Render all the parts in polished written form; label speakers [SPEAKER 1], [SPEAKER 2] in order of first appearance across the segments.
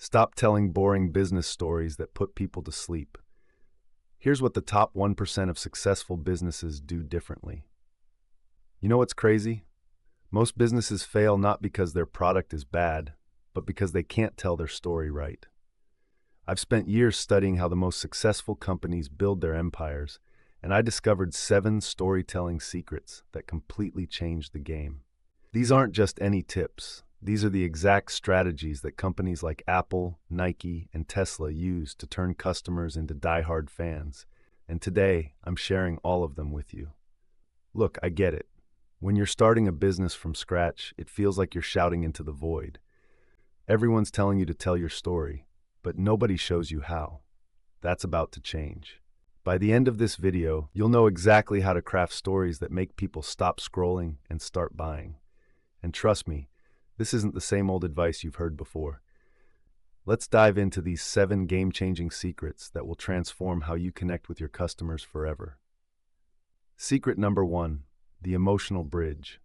[SPEAKER 1] Stop telling boring business stories that put people to sleep. Here's what the top 1% of successful businesses do differently. You know what's crazy? Most businesses fail not because their product is bad, but because they can't tell their story right. I've spent years studying how the most successful companies build their empires, and I discovered 7 storytelling secrets that completely changed the game. These aren't just any tips. These are the exact strategies that companies like Apple, Nike, and Tesla use to turn customers into die-hard fans. And today, I'm sharing all of them with you. Look, I get it. When you're starting a business from scratch, it feels like you're shouting into the void. Everyone's telling you to tell your story, but nobody shows you how. That's about to change. By the end of this video, you'll know exactly how to craft stories that make people stop scrolling and start buying. And trust me, this isn't the same old advice you've heard before. Let's dive into these 7 game-changing secrets that will transform how you connect with your customers forever. Secret number 1, the emotional bridge.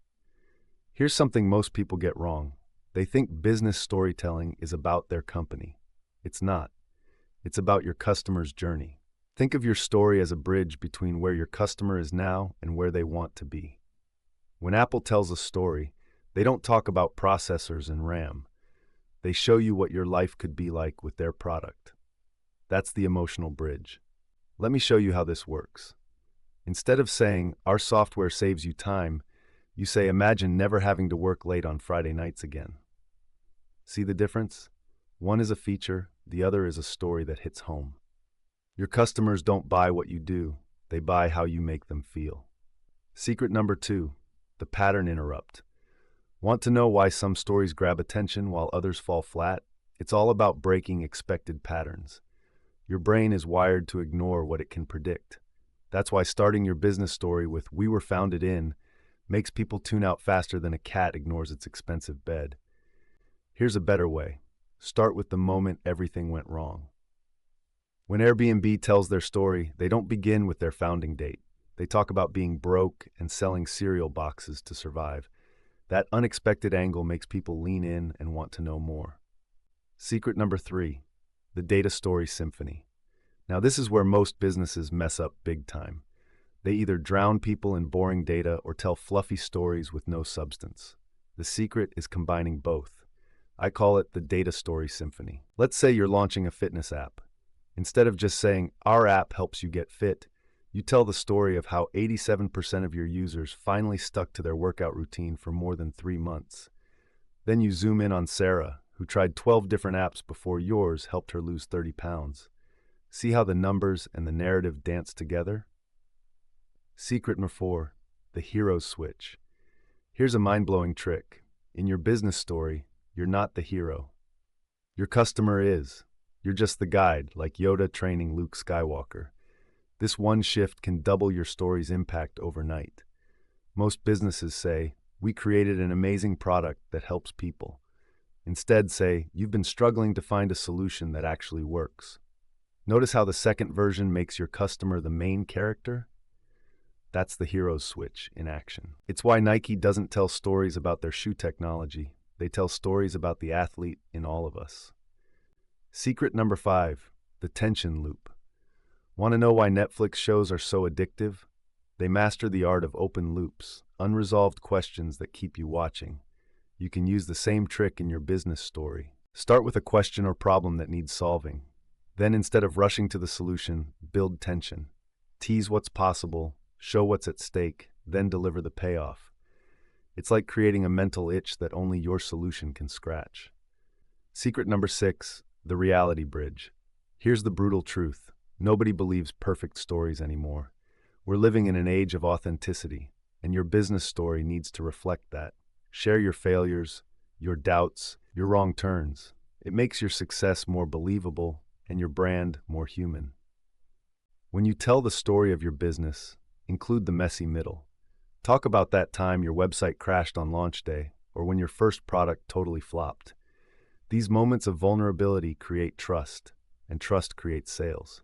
[SPEAKER 1] Here's something most people get wrong. They think business storytelling is about their company. It's not. It's about your customer's journey. Think of your story as a bridge between where your customer is now and where they want to be. When Apple tells a story, they don't talk about processors and RAM. They show you what your life could be like with their product. That's the emotional bridge. Let me show you how this works. Instead of saying, "Our software saves you time," you say, "Imagine never having to work late on Friday nights again." See the difference? One is a feature, the other is a story that hits home. Your customers don't buy what you do, they buy how you make them feel. Secret number 2, the pattern interrupt. Want to know why some stories grab attention while others fall flat? It's all about breaking expected patterns. Your brain is wired to ignore what it can predict. That's why starting your business story with "We were founded in" makes people tune out faster than a cat ignores its expensive bed. Here's a better way. Start with the moment everything went wrong. When Airbnb tells their story, they don't begin with their founding date. They talk about being broke and selling cereal boxes to survive. That unexpected angle makes people lean in and want to know more. Secret number 3, the Data Story Symphony. Now, this is where most businesses mess up big time. They either drown people in boring data or tell fluffy stories with no substance. The secret is combining both. I call it the Data Story Symphony. Let's say you're launching a fitness app. Instead of just saying, "Our app helps you get fit," you tell the story of how 87% of your users finally stuck to their workout routine for more than 3 months. Then you zoom in on Sarah, who tried 12 different apps before yours helped her lose 30 pounds. See how the numbers and the narrative dance together? Secret number 4, the hero switch. Here's a mind-blowing trick. In your business story, you're not the hero. Your customer is. You're just the guide, like Yoda training Luke Skywalker. This one shift can double your story's impact overnight. Most businesses say, "We created an amazing product that helps people." Instead say, "You've been struggling to find a solution that actually works." Notice how the second version makes your customer the main character? That's the hero switch in action. It's why Nike doesn't tell stories about their shoe technology. They tell stories about the athlete in all of us. Secret number 5, the tension loop. Want to know why Netflix shows are so addictive? They master the art of open loops, unresolved questions that keep you watching. You can use the same trick in your business story. Start with a question or problem that needs solving. Then, instead of rushing to the solution, build tension. Tease what's possible, show what's at stake, then deliver the payoff. It's like creating a mental itch that only your solution can scratch. Secret number 6, the reality bridge. Here's the brutal truth. Nobody believes perfect stories anymore. We're living in an age of authenticity, and your business story needs to reflect that. Share your failures, your doubts, your wrong turns. It makes your success more believable and your brand more human. When you tell the story of your business, include the messy middle. Talk about that time your website crashed on launch day or when your first product totally flopped. These moments of vulnerability create trust, and trust creates sales.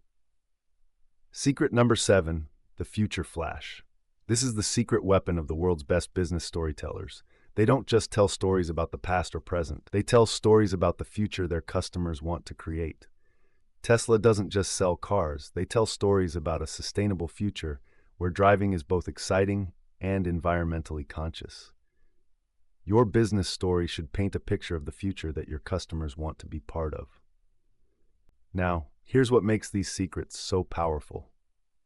[SPEAKER 1] Secret number 7, the future flash. This is the secret weapon of the world's best business storytellers. They don't just tell stories about the past or present. They tell stories about the future their customers want to create. Tesla doesn't just sell cars. They tell stories about a sustainable future where driving is both exciting and environmentally conscious. Your business story should paint a picture of the future that your customers want to be part of. Now, here's what makes these secrets so powerful.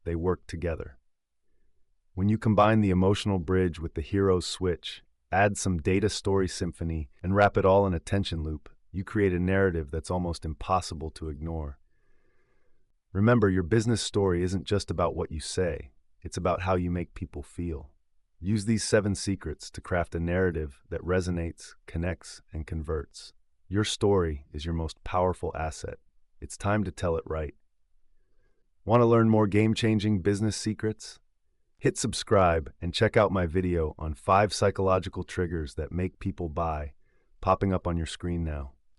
[SPEAKER 1] They work together. When you combine the emotional bridge with the hero's switch, add some Data Story Symphony, and wrap it all in a tension loop, you create a narrative that's almost impossible to ignore. Remember, your business story isn't just about what you say, it's about how you make people feel. Use these 7 secrets to craft a narrative that resonates, connects, and converts. Your story is your most powerful asset. It's time to tell it right. Want to learn more game-changing business secrets? Hit subscribe and check out my video on 5 psychological triggers that make people buy, popping up on your screen now.